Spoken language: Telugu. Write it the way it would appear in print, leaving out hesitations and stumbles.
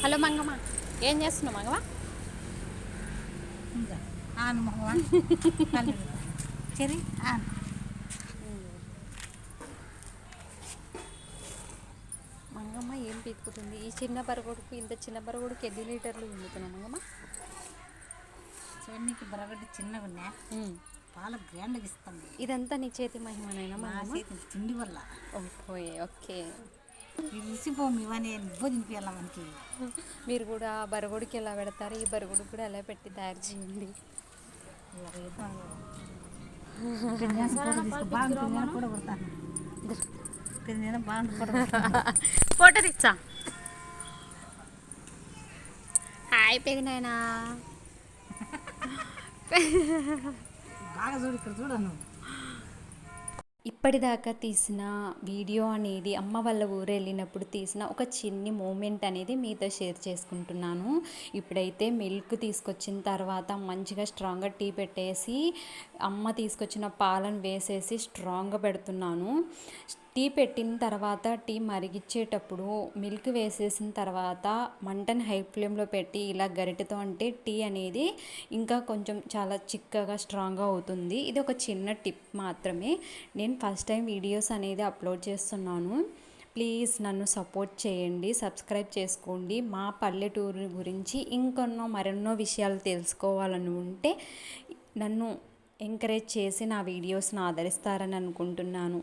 హలో మంగమ్మ, ఏం చేస్తున్నావు మంగమ్మ? మంగమ్మ ఏం పీక్కుతుంది? ఈ చిన్న బరగొడుకు ఇంత చిన్న బరగొడుకు ఎన్ని లీటర్లు పిండుతున్నావు మంగమ్మ? చూడనికి బరగడ్డ చిన్నగా ఉన్నా పాల గ్రాండ్గా ఇస్తుంది. ఇదంతా నీ చేతి మహిమనైనా మంగమ్మ? తిండి వల్ల. Okay okay. ఇసిపోము ఇవన్నీ నువ్వు తినిపించాల మనకి. మీరు కూడా బరగొడికి ఎలా పెడతారు, ఈ బరగొడుకు కూడా ఎలా పెట్టి తయారు చేయండి. ఫోటో తెచ్చా. హాయ్ పెరిగినాయనా. బాగా చూడు, ఇక్కడ చూడను. ఇప్పటిదాకా తీసిన వీడియో అనేది అమ్మ వాళ్ళ ఊరు వెళ్ళినప్పుడు తీసిన ఒక చిన్ని మూమెంట్ అనేది మీతో షేర్ చేసుకుంటున్నాను. ఇప్పుడైతే మిల్క్ తీసుకొచ్చిన తర్వాత మంచిగా స్ట్రాంగ్గా టీ పెట్టేసి అమ్మ తీసుకొచ్చిన పాలను వేసేసి స్ట్రాంగ్గా పెడుతున్నాను. టీ పెట్టిన తర్వాత టీ మరిగించేటప్పుడు మిల్క్ వేసేసిన తర్వాత మంటను హై ఫ్లేమ్లో పెట్టి ఇలా గరిటెతో అంటే టీ అనేది ఇంకా కొంచెం చాలా చిక్కగా స్ట్రాంగ్గా అవుతుంది. ఇది ఒక చిన్న టిప్ మాత్రమే. నేను ఫస్ట్ టైం వీడియోస్ అనేది అప్లోడ్ చేస్తున్నాను. ప్లీజ్ నన్ను సపోర్ట్ చేయండి, సబ్స్క్రైబ్ చేసుకోండి. మా పల్లెటూరు గురించి మరెన్నో విషయాలు తెలుసుకోవాలని ఉంటే నన్ను ఎంకరేజ్ చేసి నా వీడియోస్ని ఆదరిస్తారని అనుకుంటున్నాను.